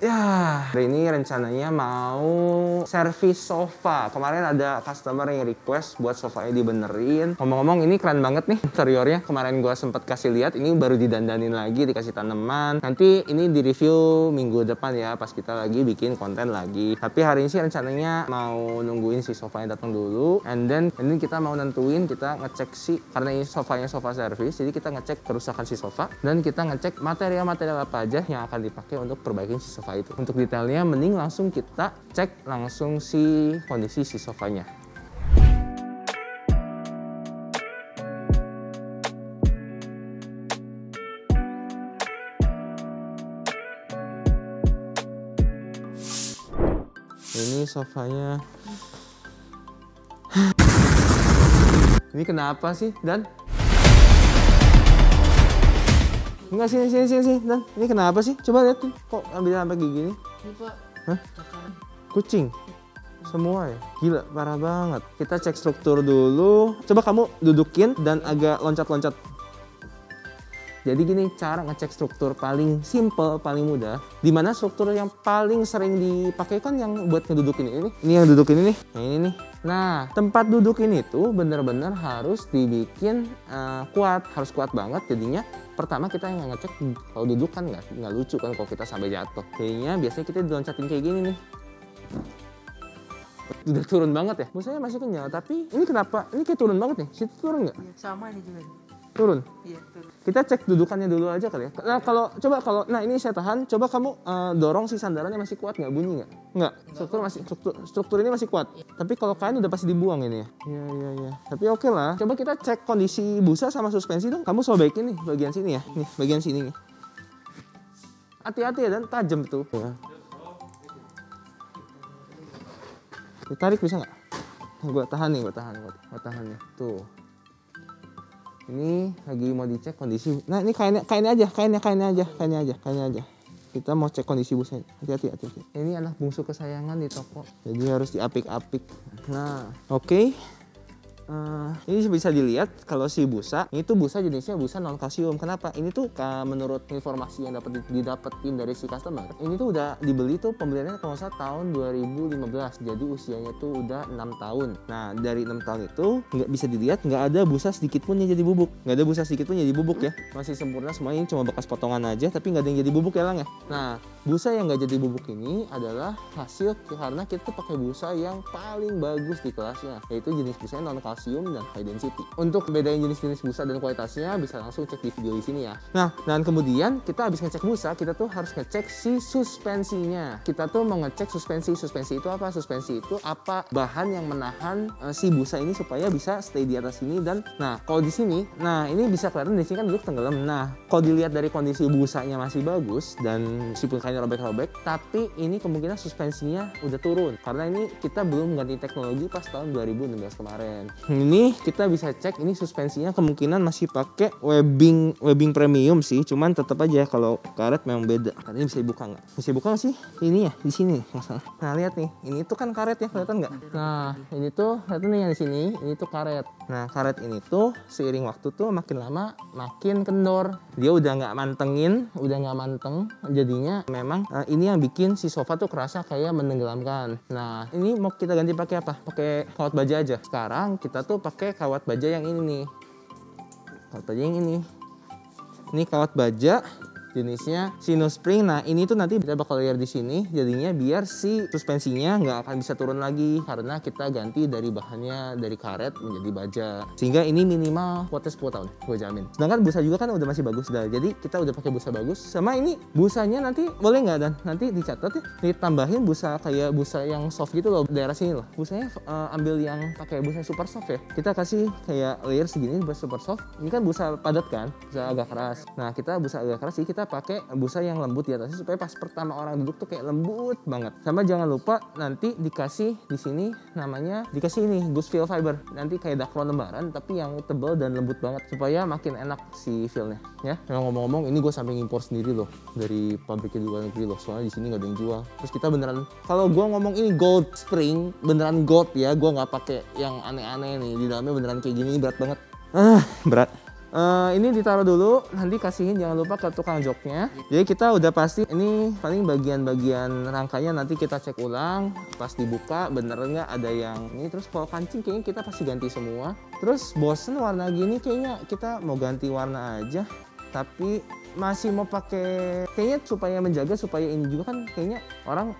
Ya, hari ini rencananya mau servis sofa. Kemarin ada customer yang request buat sofanya dibenerin. Ngomong-ngomong ini keren banget nih interiornya. Kemarin gua sempat kasih lihat, ini baru didandanin lagi, dikasih tanaman. Nanti ini di review minggu depan ya, pas kita lagi bikin konten lagi. Tapi hari ini sih rencananya mau nungguin si sofanya datang dulu. And then ini kita mau nentuin, kita ngecek sih, karena ini sofanya sofa servis, jadi kita ngecek kerusakan si sofa. Dan kita ngecek material-material apa aja yang akan dipakai untuk perbaikin si sofa itu. Untuk detailnya mending langsung kita cek langsung si kondisi si sofanya. Ini sofanya. Ini kenapa sih, Dan? Enggak, sini, Dan. Ini kenapa sih? Coba lihat tuh, kok ambil sampai gini? Ini Pak. Hah? Kucing? Semua ya? Gila, parah banget. Kita cek struktur dulu. Coba kamu dudukin dan agak loncat-loncat. Jadi gini cara ngecek struktur paling simple, paling mudah. Dimana struktur yang paling sering dipakai kan yang buat ngedudukin ini. Ini yang dudukin ini nih. Yang ini nih. Nah, tempat duduk ini tuh bener-bener harus dibikin kuat. Harus kuat banget jadinya. Pertama kita yang ngecek, kalau duduk kan nggak lucu kan kalau kita sampai jatuh. Jadinya biasanya kita diloncatin kayak gini nih. Udah turun banget ya. Busanya masih kenyal, tapi ini kenapa? Ini kayak turun banget nih. Situ turun nggak? Iya, sama ini juga. Turun? Iya, turun. Kita cek dudukannya dulu aja kali ya. Nah, nah ini saya tahan. Coba kamu dorong si sandarannya masih kuat nggak? Bunyi nggak? Nggak. Struktur ini masih kuat. Tapi kalau kain udah pasti dibuang ini ya. Iya. Tapi oke lah. Coba kita cek kondisi busa sama suspensi dong. Kamu sobekin nih bagian sini ya. Nih bagian sini nih. Hati-hati ya, Dan, tajam tuh. Ya. Ditarik bisa nggak? Gua tahan nih. Tuh. Ini lagi mau dicek kondisi. Nah, ini kainnya aja. Kita mau cek kondisi busanya. Hati-hati. Ini anak bungsu kesayangan di toko. Jadi harus diapik-apik. Nah, oke. Ini bisa dilihat kalau si busa, ini tuh busa jenisnya busa non kalsium. Kenapa? Ini tuh menurut informasi yang didapetin dari si customer, ini tuh udah dibeli tuh pembeliannya kalau nggak salah tahun 2015. Jadi usianya tuh udah 6 tahun. Nah, dari 6 tahun itu nggak bisa dilihat nggak ada busa sedikit pun yang jadi bubuk. Ya. Masih sempurna semuanya, ini cuma bekas potongan aja tapi nggak ada yang jadi bubuk ya, Lang ya. Nah, busa yang nggak jadi bubuk ini adalah hasil karena kita tuh pakai busa yang paling bagus di kelasnya, yaitu jenis busanya non kalsium dan high density. Untuk bedain jenis-jenis busa dan kualitasnya bisa langsung cek di video di sini ya. Nah, dan kemudian kita habis ngecek busa, kita tuh harus ngecek si suspensinya. Kita tuh mau ngecek suspensi itu apa? Suspensi itu apa bahan yang menahan si busa ini supaya bisa stay di atas sini. Dan nah, kalau di sini, nah ini bisa kelihatan di sini kan duduk tenggelam. Nah, kalau dilihat dari kondisi busanya masih bagus dan meskipun kainnya robek-robek, tapi ini kemungkinan suspensinya udah turun karena ini kita belum ganti teknologi pas tahun 2016 kemarin. Ini kita bisa cek ini suspensinya kemungkinan masih pakai webbing premium sih, cuman tetap aja kalau karet memang beda. Karena ini bisa dibuka nggak? Bisa dibuka nggak sih? Ini ya di sini masalah. Nah, lihat nih, ini tuh kan karet ya, kelihatan nggak? Nah, ini tuh kelihatan nih yang di sini, ini tuh karet. Nah, karet ini tuh seiring waktu tuh makin lama makin kendor. Dia udah nggak manteng. Jadinya memang ini yang bikin si sofa tuh kerasa kayak menenggelamkan. Nah, ini mau kita ganti pakai apa? Pakai kawat baja aja. Sekarang kita tuh pakai kawat baja yang ini nih. Ini kawat baja jenisnya Sinospring. Nah, ini tuh nanti kita bakal layer di sini, jadinya biar si suspensinya nggak akan bisa turun lagi karena kita ganti dari bahannya dari karet menjadi baja. Sehingga ini minimal kuatnya 10 tahun, gue jamin. Sedangkan busa juga kan udah masih bagus dah. Jadi kita udah pakai busa bagus. Sama ini busanya nanti boleh nggak, Dan? Nanti dicatat ya. Ditambahin busa kayak busa yang soft gitu loh, daerah sini loh. Busanya ambil yang pakai busa super soft ya. Kita kasih kayak layer segini busa super soft. Ini kan busa padat kan, busa agak keras. Nah, kita busa agak keras sih, kita pakai busa yang lembut di atasnya supaya pas pertama orang duduk tuh kayak lembut banget. Sama jangan lupa nanti dikasih di sini namanya dikasih ini Goose Feel Fiber. Nanti kayak dakron lembaran tapi yang tebal dan lembut banget supaya makin enak si feelnya ya. Yang ngomong-ngomong ini gue sampai impor sendiri loh dari pabriknya di luar negeri loh. Soalnya di sini nggak ada yang jual. Terus kita beneran kalau gue ngomong ini gold spring beneran gold ya. Gue nggak pakai yang aneh-aneh nih. Di dalamnya beneran kayak gini berat banget. Berat. Ini ditaruh dulu, nanti kasihin jangan lupa ke tukang joknya. Jadi kita udah pasti ini paling bagian-bagian rangkanya nanti kita cek ulang. Pas dibuka bener nggak ada yang ini. Terus kalau kancing kayaknya kita pasti ganti semua. Terus bosen warna gini kayaknya kita mau ganti warna aja. Tapi masih mau pakai kayaknya supaya menjaga supaya ini juga kan kayaknya orang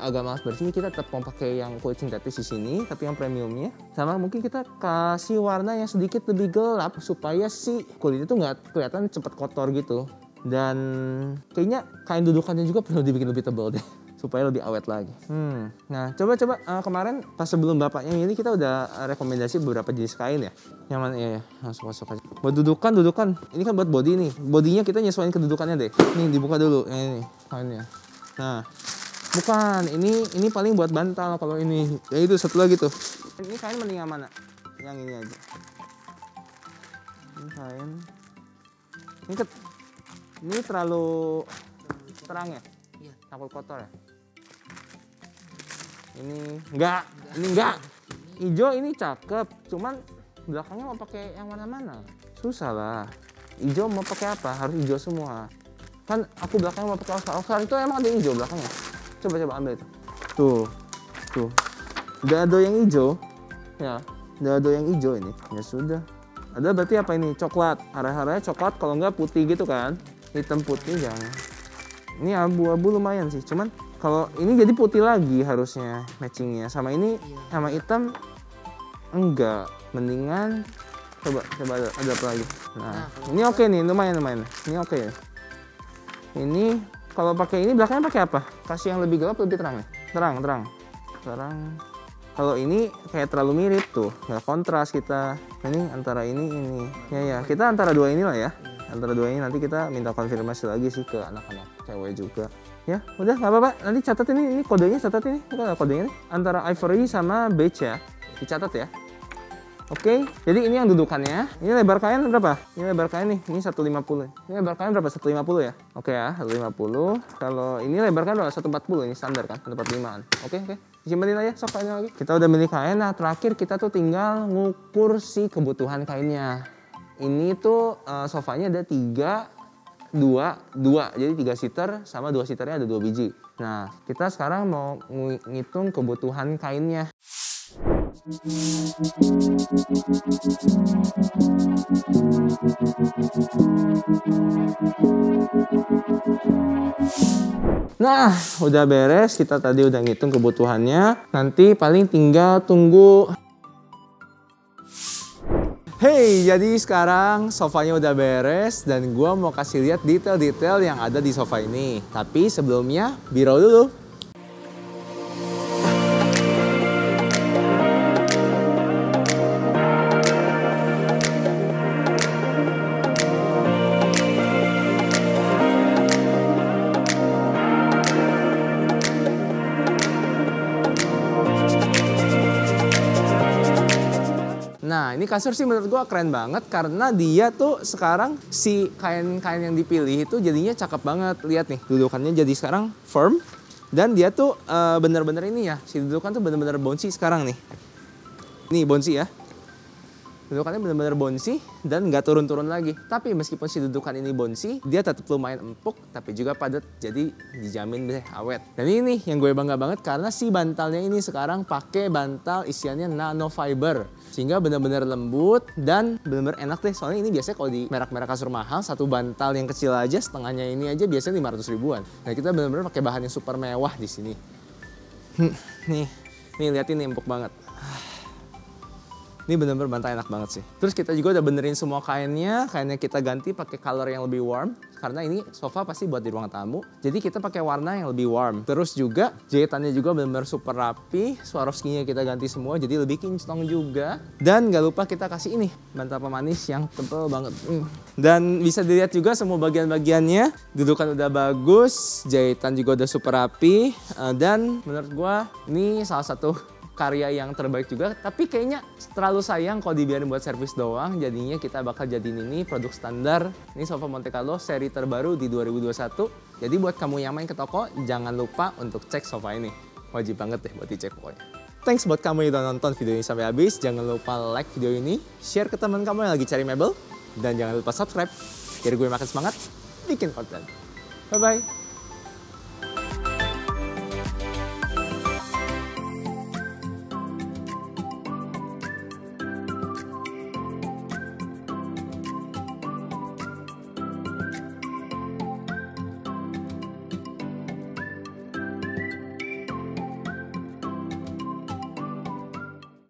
agak malas bersih. Kita tetap mau pakai yang kulit sintetis di sini tapi yang premiumnya. Sama mungkin kita kasih warna yang sedikit lebih gelap supaya si kulit itu nggak kelihatan cepet kotor gitu. Dan kayaknya kain dudukannya juga perlu dibikin lebih tebal deh supaya lebih awet lagi. Nah, coba kemarin pas sebelum bapaknya ini kita udah rekomendasi beberapa jenis kain ya. Yang mana ya, langsung masuk aja. Buat dudukan. Ini kan buat body nih. Bodinya kita nyesuaiin kedudukannya deh. Nih dibuka dulu. Ini kainnya. Nah, bukan. Ini paling buat bantal kalau ini. Ya itu satu lagi tuh. Ini kain mending yang mana? Yang ini aja. Ini kain. Ini terlalu terang ya? Iya. Takut kotor ya? Ini enggak. Hijau ini cakep, cuman belakangnya mau pakai yang mana-mana. Susah lah. Hijau mau pakai apa? Harus hijau semua. Kan aku belakangnya mau pakai Oscar itu emang ada hijau belakangnya. Coba ambil itu. Tuh. Udah ada yang hijau. Ya, udah ada yang hijau ini. Ya sudah. Ada berarti apa ini? Coklat. Arah-arahnya coklat kalau enggak putih gitu kan. Hitam putih jangan. Ini abu-abu lumayan sih, cuman kalau ini jadi putih lagi harusnya matchingnya. Sama ini sama hitam enggak. Mendingan coba ada apa lagi. Nah, ini oke nih, lumayan. Ini oke ya. Ini kalau pakai ini belakangnya pakai apa? Kasih yang lebih gelap lebih terang ya? Terang. Kalau ini kayak terlalu mirip tuh, nggak kontras kita. Ini antara ini. Ya, kita antara dua inilah ya. Antara dua ini nanti kita minta konfirmasi lagi sih ke anak-anak cewek juga. Ya, udah nggak apa-apa. Nanti catat ini kodenya catat ini. Bukan kodenya nih. Antara ivory sama beige ya. Dicatat ya. Oke, jadi ini yang dudukannya. Ini lebar kain berapa? Ini lebar kain nih, ini 150. Ini lebar kain berapa? 150 ya? Oke ya, 150. Kalau ini lebar kain berapa? 140, ini standar kan? 145-an. Oke. Simpenin aja, sok kainnya lagi. Kita udah milih kain, nah terakhir kita tuh tinggal ngukur si kebutuhan kainnya. Ini tuh sofanya ada 2, jadi 3 seater sama 2 seaternya ada 2 biji. Nah, kita sekarang mau ngitung kebutuhan kainnya. Nah, udah beres. Kita tadi udah ngitung kebutuhannya. Nanti paling tinggal tunggu. Hey, jadi sekarang sofanya udah beres dan gua mau kasih lihat detail-detail yang ada di sofa ini. Tapi sebelumnya, B-roll dulu. Nah, ini kasur sih menurut gua keren banget karena dia tuh sekarang si kain-kain yang dipilih itu jadinya cakep banget. Lihat nih, dudukannya jadi sekarang firm dan dia tuh bener-bener ini ya. Si dudukan tuh bener-bener bouncy sekarang nih. Nih bouncy ya. Dudukannya bener-bener bouncy dan nggak turun-turun lagi. Tapi meskipun si dudukan ini bouncy, dia tetap lumayan empuk tapi juga padat. Jadi dijamin deh awet. Dan ini nih yang gue bangga banget karena si bantalnya ini sekarang pakai bantal isiannya nano fiber. Sehingga bener-bener lembut dan bener-bener enak deh. Soalnya ini biasanya kalau di merek-merek kasur mahal, satu bantal yang kecil aja setengahnya ini aja biasanya 500 ribuan. Nah kita bener-bener pakai bahan yang super mewah di sini. Nih liatin nih empuk banget. Ini bener-bener bantal enak banget sih. Terus kita juga udah benerin semua kainnya kita ganti pakai color yang lebih warm. Karena ini sofa pasti buat di ruang tamu. Jadi kita pakai warna yang lebih warm. Terus juga jahitannya juga bener-bener super rapi. Swarovski-nya kita ganti semua jadi lebih kinclong juga. Dan gak lupa kita kasih ini, bantal pemanis yang tebal banget. Dan bisa dilihat juga semua bagian-bagiannya. Dudukan udah bagus, jahitan juga udah super rapi. Dan menurut gua ini salah satu karya yang terbaik juga, tapi kayaknya terlalu sayang kalau dibiarin buat servis doang. Jadinya kita bakal jadiin ini produk standar. Ini sofa Monte Carlo seri terbaru di 2021. Jadi buat kamu yang main ke toko, jangan lupa untuk cek sofa ini. Wajib banget deh buat dicek pokoknya. Thanks buat kamu yang udah nonton video ini sampai habis. Jangan lupa like video ini, share ke teman kamu yang lagi cari mebel. Dan jangan lupa subscribe biar gue makin semangat bikin konten. Bye-bye.